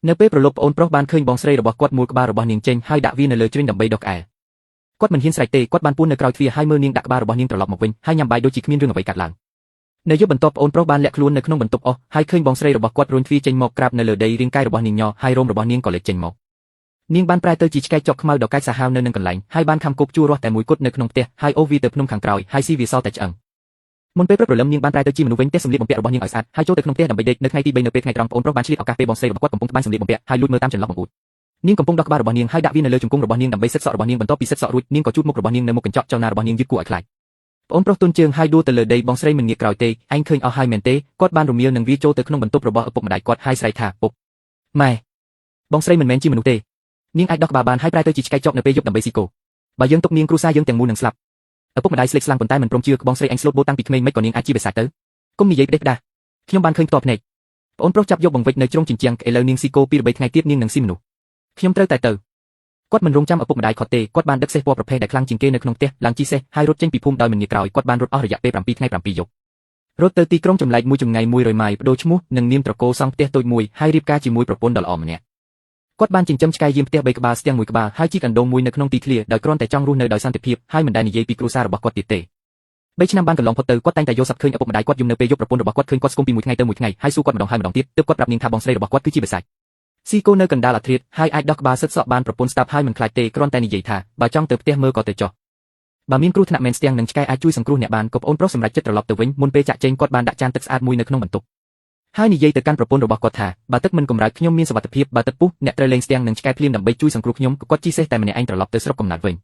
នៅពេលប្រឡប់ប្អូនប្រុសបានឃើញបងស្រីរបស់គាត់មួលក្បាលរបស់នាងចេញហើយដាក់វានៅលើជ្រុញដើម្បីដុសក្អែលគាត់មិនហ៊ានស្រែកទេគាត់បានពួននៅក្រោយទ្វារហើយមើលនាងដាក់ក្បាលរបស់នាងត្រឡប់មកវិញហើយញ៉ាំបាយដូចជាគ្មានរឿងអ្វីកើតឡើងនៅយប់បន្ទាប់ប្អូនប្រុសបានលាក់ខ្លួននៅក្នុងបន្ទប់អស់ហើយឃើញបងស្រីរបស់គាត់រុញទ្វារចេញមកក្រាបនៅលើដីរាងកាយរបស់នាងញ័រហើយរោមរបស់នាងក៏លេចចេញមកនាងបានប្រែទៅជាឆ្កែចុកខ្មៅដ៏កាចសាហាវនៅនឹងកន្លែងហើយបានខំគប់ជួររស់តែមួយគត់នៅក្នុងផ្ទះហើយអូសវាទៅភ្នំខាងក្រោយហើយស៊ីវាសល់តែឆ្អឹងមុនពេលព្រឹកព្រលឹមនាងបានប្រែទៅជាមនុស្សវិញទះសម្លៀកបំពាក់របស់នាងឲ្យស្អាតហើយចូលទៅក្នុងផ្ទះដើម្បីដេកនៅថ្ងៃទី3នៅពេលថ្ងៃត្រង់ប្អូនប្រុសបានឆ្លៀតឱកាសពេលបងស្រីរបស់គាត់កំពុងត្បាញសម្លៀកបំពាក់ហើយលួចមើលតាមចន្លោះបង្អួតនាងកំពុងដោះក្បាលរបស់នាងហើយដាក់វានៅលើជង្គង់របស់នាងដើម្បីសិតសក់របស់នាងបន្ទាប់ពីសិតសក់រួចនាងក៏ជូតមុខរបស់នាងនៅមុខកញ្ចក់ចលនារបស់នាងយឺតគួរឲ្យខ្លាចប្អូនប្រុសទុនជើងហើយដួលទៅលើដីបងស្រីមិនងាកក្រោយទេឯងឃើញអស់ហើយមែនទេគាត់បានរមៀលនឹងវាចូលទៅក្នុងបន្ទប់របស់ឪពុកម្ដាយគាត់ហើយស្រែកថាពុកម៉ែបងស្រីមិនមែនជាមនុស្សទេនាងអាចដោះក្បាលបានហើយប្រែទៅជាឆ្កែចុកនៅពេលយប់ដើម្បីស៊ីគោបើយើងទុកនាងគ្រួសារយើងទាំងមូលនឹងស្លាប់ឪពុកម្ដាយស្លេកស្លាំងប៉ុន្តែមិនព្រមជឿបងស្រីអញស្លូតបូតតាំងពីក្មេងមិនក៏នាងអាចជាបិសាចទៅគុំនិយាយផ្ដេសផ្ដាសខ្ញុំបានឃើញផ្ទាល់ភ្នែកប្អូនប្រុសចាប់យកបង្វិចនៅជ្រុងជញ្ជាំងឥឡូវនាងស៊ីគោពីរបីថ្ងៃទៀតនាងនឹងស៊ីមនុស្សខ្ញុំត្រូវតែទៅគាត់មិនរងចាំឪពុកម្ដាយខត់ទេគាត់បានដឹកសេះពណ៌ប្រភេទដែលខ្លាំងជាងគេនៅក្នុងផ្ទះឡើងជិះសេះហើយរត់ចេញពីភូមិដោយមិនងាកក្រោយគាត់បានរត់អស់រយៈពេល7ថ្ងៃ7យប់រត់ទៅទីក្រុងចម្លែកមួយចម្ងាយ100ម៉ាយបដូរឈ្មោះនិងនាមត្រកូលសង់ផ្ទះតូចមួយហើយរៀបការជាមួយប្រពន្ធដ៏ល្អម្នាក់គាត់បានចិញ្ចឹមឆ្កែយាមផ្ទះ3ក្បាលស្ទាំង1ក្បាលហើយជីកអណ្ដូងមួយនៅក្នុងទីធ្លាដោយគ្រាន់តែចង់រស់នៅដោយសន្តិភាពហើយមិនដែលនិយាយពីគ្រួសាររបស់គាត់ទៀតទេ3ឆ្នាំបានកន្លងផុតទៅគាត់តែងតែយកសັບឃើញឪពុកម្ដាយគាត់យំនៅពេលយប់ប្រពន្ធរបស់គាត់ឃើញគាត់ស្គមពីមួយថ្ងៃទៅមួយថ្ងៃហើយសួរគាត់ម្ដងហើយម្ដងទៀតទើបគាត់ប្រាប់នាងថាបងស្រីរបស់គាត់គឺជាបិសាចស៊ីគោនៅកណ្ដាលអាធ្រាត្រហើយអាចដោះក្បាលសិតសក់បានប្រពន្ធស្ដាប់ហើយមិនខ្លាចទេគ្រាន់តែនិយាយថាបើចង់ទៅផ្ទះមើលក៏ទៅចុះបើមានគ្រោះថ្នាក់មែនស្ទាំងនឹងឆ្កែអាចជួយសង្គ្រោះអ្នកបានក៏ប្អូនប្រុសសម្រេចចិត្តត្រឡប់ទៅវិញមុនពេលចាក់ចេញគាត់បានដាក់ចានទឹកស្អាតមួយនៅក្នុងបន្ទប់ហើយនិយាយទៅកាន់ប្រពន្ធរបស់គាត់ថាបើទឹកមិនកម្រើកខ្ញុំមានសុវត្ថិភាពបើទឹកពុះអ្នកត្រូវលេងស្ទាំងនឹងឆ្កែភ្លាមដើម្បីជួយសង្គ្រោះខ្ញុំគាត់ជិះសេះតែម្នាក់ឯងត្រឡប់ទៅស្រុកកំណើតវិញ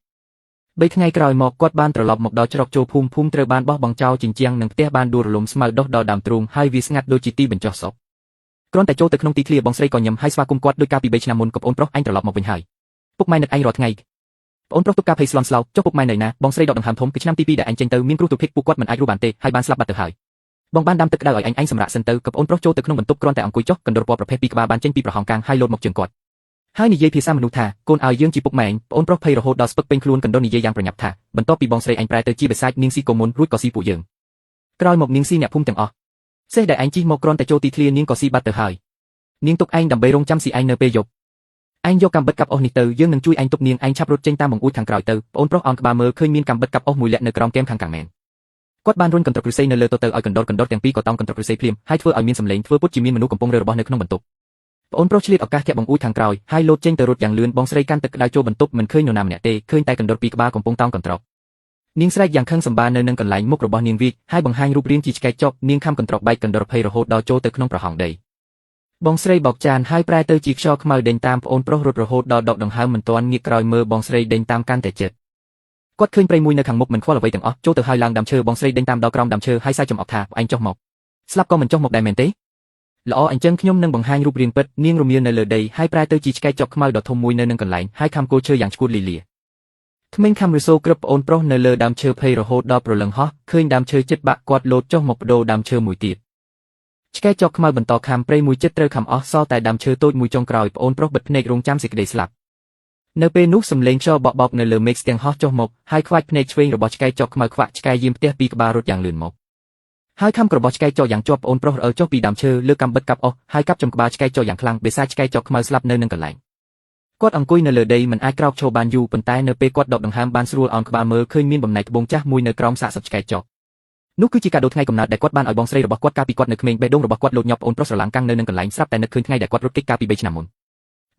3ថ្ងៃក្រោយមកគាត់បានត្រឡប់មកដល់ច្រកចូលភូមិត្រូវបានបោះបង់ចោលជញ្ជាំងនឹងផ្ទះបានដួលរលំស្មៅដុះដល់ដើមទ្រូងហើយវាស្ងាត់ដូចជាទីបញ្ចុះសពគ្រាន់តែចូលទៅក្នុងទីធ្លាបងស្រីក៏ញឹមហើយស្វាគមន៍គាត់ដូចកាលពី3ឆ្នាំមុនក៏ប្អូនប្រុសឯងត្រឡប់មកវិញហើយពុកម៉ែនឹកឯងរាល់ថ្ងៃប្អូនប្រុសទុកការភ័យស្លន់ស្លោចុះពុកម៉ែនៅណាបងស្រីដកដង្ហើមធំគឺឆ្នាំទី2ដែលឯងចេញទៅមានគ្រោះទុភិកពួកគាត់មិនអាចរស់បានទេហើយបានស្លាប់បាត់ទៅហើយបងបានដាំទឹកក្តៅឲ្យឯងសម្រាប់សិនទៅក៏ប្អូនប្រុសចូលទៅក្នុងបន្ទប់គ្រាន់តែអង្គុយចុះកណ្ដុរពណ៌ប្រភេទ2ក្បាលបានចេញពីប្រហោងកាងហើយលោតមកជើងគាត់ហើយនិយាយភាសាមនុស្សថាកូនឲ្យយើងជាពុកម៉ែប្អូនប្រុសភ័យរហូតដល់ស្ពឹកពេញខ្លួនកណ្ដុរនិយាយយ៉ាងប្រញាប់ថាបន្ទាប់ពីបងស្រីឯងប្រែទៅជាបិសាចនាងស៊ីកូមុនរួចក៏ស៊ីពួកយើងក្រោយមកនាងស៊ីអ្នកភូមិទាំងអស់សេះដែលឯងជិះមកគ្រាន់តែចូលទីធ្លានាងក៏ស៊ីបាត់ទៅហើយនាងទុកឯងដើម្បីរងចាំស៊ីឯងនៅពេលយប់ឯងយកកាំបិតកាប់អស់នេះទៅយើងនឹងជួយឯងទុកនាងឯងឆាប់រត់ចេញតាមបង្អួចខាងក្រោយទៅប្អូនប្រុសអោនក្បាលមើលឃើញមានកាំបិតកាប់អស់មួយលាក់នៅក្រោមគែមខាងកាំងមែនគាត់បានរុញកន្ត្រកឫស្សីនៅលើទៅឲ្យកណ្ដុរទាំងពីរក៏តោងកន្ត្រកឫស្សីភ្លាមហើយធ្វើឲ្យមានសម្លេងធ្វើពុតជាមានមនុស្សកំពុងរើរបស់នៅក្នុងបន្ទប់ប្អូនប្រុសឆ្លៀតឱកាសធាក់បង្អួចខាងក្រោយហើយលោតចេញទៅរត់យ៉ាងលឿនបងស្រីកាន់ទឹកក្តៅចូលបន្ទប់មិនឃើញនរណាម្នាក់ទេឃើញតែកណ្ដុរពីរក្បាលកំពុងតោងកន្ត្រកនាងស្រែកយ៉ាងខឹងសម្បារនៅនឹងកន្លែងមុខរបស់នាងវិកហើយបង្ហាញរូបរាងជាឆ្កែចុកនាងខំកន្ត្រកបែកកណ្ដុរភ័យរហូតដល់ចូលទៅក្នុងប្រហោងដីបងស្រីបោកចានហើយប្រែទៅជាខ្យល់ខ្មៅដេញតាមប្អូនប្រុសរត់រហូតដល់ដកដង្ហើមមិនទាន់ងាកក្រោយមើលបងស្រីដេញតាមកាន់តែជិតគាត់ឃើញព្រៃមួយនៅខាងមុខមិនខ្វល់អ្វីទាំងអស់ចូលទៅហើយឡើងដើមឈើបងស្រីដេញតាមដល់ក្រោមដើមឈើហើយសើចចំអកថាឯងចុះមកស្លាប់ក៏មិនចុះមកដែរមែនទេល្អអញ្ចឹងខ្ញុំនឹងបង្ហាញរូបរាងពិតនាងរមៀលនៅលើដីហើយប្រែទៅជាឆ្កែចុកខ្មៅដ៏ធំមួយនៅនឹងកន្លែងហើយខំគោលឈើយ៉ាងឈួតលីលាក្មេងខំរសូក្រឹបប្អូនប្រុសនៅលើដើមឈើភ័យរហូតដល់ប្រលឹងហោះឃើញដើមឈើជិតបាក់គាត់លោតចុះមកបដូរដើមឈើមួយទៀតឆ្កែចុកខ្មៅបន្តខាំព្រៃមួយចិត្តត្រូវខំអស់សល់តែដើមឈើតូចមួយចុងក្រោយប្អូនប្រុសបិទភ្នែករងចាំសេចក្តីស្លាប់នៅពេលនោះសំឡេងខ្យល់បក់នៅលើមេឃស្ទាំងហោះចុះមកហើយខ្វាច់ភ្នែកឆ្វេងរបស់ឆ្កែចុកខ្មៅខ្វាក់ឆ្កែយាមផ្ទះពីរក្បាលរត់យ៉ាងលឿនមកហើយខំរបស់ឆ្កែចុកយ៉ាងជាប់ប្អូនប្រុសរអើចុះពីដើមឈើលើកាំបិទកាប់អស់ហើយកាប់ចំក្បាលឆ្កែចុកយ៉ាងខ្លាំងបិសាចឆ្កែចុកខ្មៅស្លាប់នៅនឹងកន្លែងគាត់អង្គុយនៅលើដីមិនអាចក្រោកឈរបានយូរប៉ុន្តែនៅពេលគាត់ដកដង្ហើមបានស្រួលអោនក្បាលមើលឃើញមានបំណែកត្បូងចាស់មួយនៅក្រោមសាកសពឆ្កែចុកនោះគឺជាកាដូថ្ងៃកំណើតដែលគាត់បានឲ្យបងស្រីរបស់គាត់កាលពីគាត់នៅក្មេងបេះដូងរបស់គាត់លោតញាប់ប្អូនប្រុសស្រឡាំងកាំងនៅនឹងកន្លែងស្រាប់តែនឹកឃើញថ្ងៃដែលគាត់រត់គេចកាលពី3ឆ្នាំមុន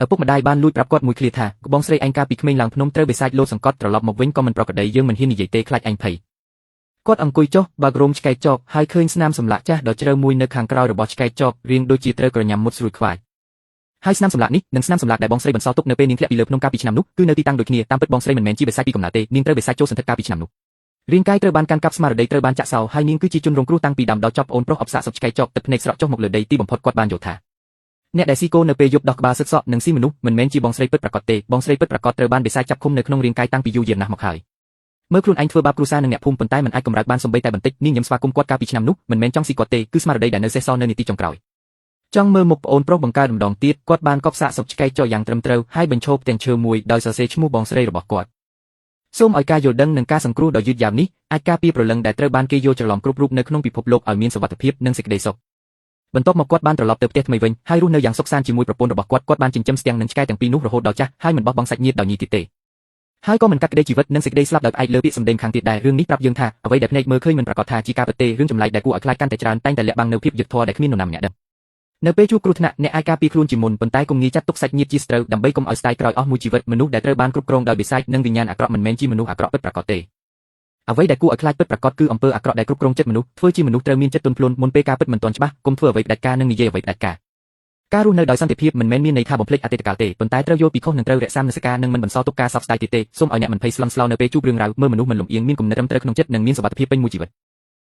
ឪពុកម្ដាយបានលួចប្រាប់គាត់មួយឃ្លាថាបងស្រីឯងកាលពីក្មេងឡើងភ្នំត្រូវបិសាចលោតសង្កត់ត្រឡប់មកវិញក៏មិនប្រក្រតីយើងមិនហ៊ាននិយាយទេខ្លាចឯងភ័យគាត់អង្គុយចុះបើករោមឆ្កែចុកហើយឃើញស្នាមសម្លាក់ចាស់ដ៏ជ្រៅមួយនៅខាងក្រោយរបស់ឆ្កែចុករាងដូចជាត្រូវក្រញាំមុតស្រួយខ្វាយហើយស្នាមសម្លាក់នេះនិងស្នាមសម្លាក់ដែលបងស្រីបន្សល់ទុកនៅពេលនាងធ្លាក់ពីលើភ្នំកាលពីឆ្នាំនោះគឺនៅទីតាំងដូចគ្នាតាមពិតបងស្រីមិនមែនជាបិសាចពីកំណើតទេនាងត្រូវបិសាចចូលសន្ធឹកកាលពីឆ្នាំនោះរាងកាយត្រូវបានកាន់កាប់ស្មារតីត្រូវបានចាក់សោហើយនាងគឺជាជនរងគ្រោះតាំងពីដើមដល់ចប់ប្អូនប្រុសអបសាកសពឆ្កែចុកទឹកភ្នែកស្រក់ចុះមកលើដីទីបំផុតគាត់បានយល់ថាអ្នកដែលស៊ីគោនៅពេលយប់ដោះក្បាលសឹកសក់និងស៊ីមនុស្សមិនមែនជាបងស្រីពិតប្រាកដទេបងស្រីពិតប្រាកដត្រូវបានបិសាចចាប់ឃុំនៅក្នុងរាងកាយតាំងពីយូរយារណាស់មកហើយមើលខ្លួនឯងធ្វើបាបគ្រួសារនិងអ្នកភូមិប៉ុន្តែមិនអាចកម្រើកបានសំបីតែបន្តិចនាងញឹមស្វាគមន៍គាត់កាលពីឆ្នាំនោះមិនមែនចង់ស៊ីគាត់ទេគឺស្មារតីដែលនៅសេសសល់នៅនាទីចុងក្រោយចង់មើលមុខប្អូនប្រុសបង្កើតម្ដងទៀតគាត់បានកប់សាកសពឆ្កែចុកយ៉ាងត្រឹមត្រូវហើយបញ្ឈប់ទាំងឈើមួយដោយសរសេរឈ្មោះបងស្រីរបស់គាត់សូមឲ្យការយល់ដឹងនិងការសង្គ្រោះដ៏យឺតយ៉ាវនេះអាចការពារព្រលឹងដែលត្រូវបានគេយល់ច្រឡំគ្រប់រូបនៅក្នុងពិភពលោកឲ្យមានសុវត្ថិភាពនិងសេចក្តីសុខ បន្ទាប់មកគាត់បានត្រឡប់ទៅផ្ទះថ្មីវិញហើយរស់នៅយ៉ាងសុខសាន្តជាមួយប្រពន្ធរបស់គាត់គាត់បានចិញ្ចឹមស្ទាំងនិងឆ្កែទាំងពីរនោះរហូតដល់ចាស់ហើយមិនបោះបង់សាច់ញាតិដោយញីទៀតទេហើយក៏មិនកាត់ក្តីជីវិតនិងសេចក្តីស្លាប់ដោយផ្អែកលើពាក្យសម្ដីខាងទៀតដែររឿងនេះប្រាប់យើងថាអ្វីដែលភ្នែកមើលឃើញមិនប្រាកដថាជាការពិតទេរឿងចម្លែកដែលគួរឲ្យខ្លាចកាន់តែច្រើនតែងតែលាក់បាំងនៅភាពយុត្តិធម៌ដែលគ្មាននរណាម្នាក់ដឹងនៅពេលជួបគ្រោះថ្នាក់អ្នកអាចការពារខ្លួនជាមុនប៉ុន្តែកុំងាយចាត់ទុកសាច់ញាតិជាស្ត្រូវដើម្បីកុំឲ្យស្ដាយក្រោយអស់មួយជីវិតមនុស្សដែលត្រូវបានគ្រប់គ្រងដោយបិសាចនិងវិញ្ញាណអាក្រក់មិនមែនជាមនុស្សអាក្រក់ពិតប្រាកដទេអ្វីដែលគួរឲ្យខ្លាចពិតប្រាកដគឺអំពើអាក្រក់ដែលគ្រប់គ្រងចិត្តមនុស្សធ្វើជាមនុស្សត្រូវមានចិត្តទន់ភ្លន់មុនពេលការពិតមិនទាន់ច្បាស់កុំធ្វើអ្វីផ្ដាច់ការនិងនិយាយអ្វីផ្ដាច់ការការរស់នៅដោយសន្តិភាពមិនមែនមានន័យថាបំភ្លេចអតីតកាលទេប៉ុន្តែត្រូវយល់ពីខុសនិងត្រូវរក្សាមនសិការនិងមិនបន្សល់ទុកការសោកស្ដាយទៀតទេសូមឲ្យអ្នកមិនភ័យស្លន់ស្លោនៅពេលជួបរឿងរ៉ាវមើលមនុស្សមិនលំអៀងមានគំនិតត្រឹមត្រូវក្នុងចិត្តនិងមានសុវត្ថិភាពពេញមួយជីវិត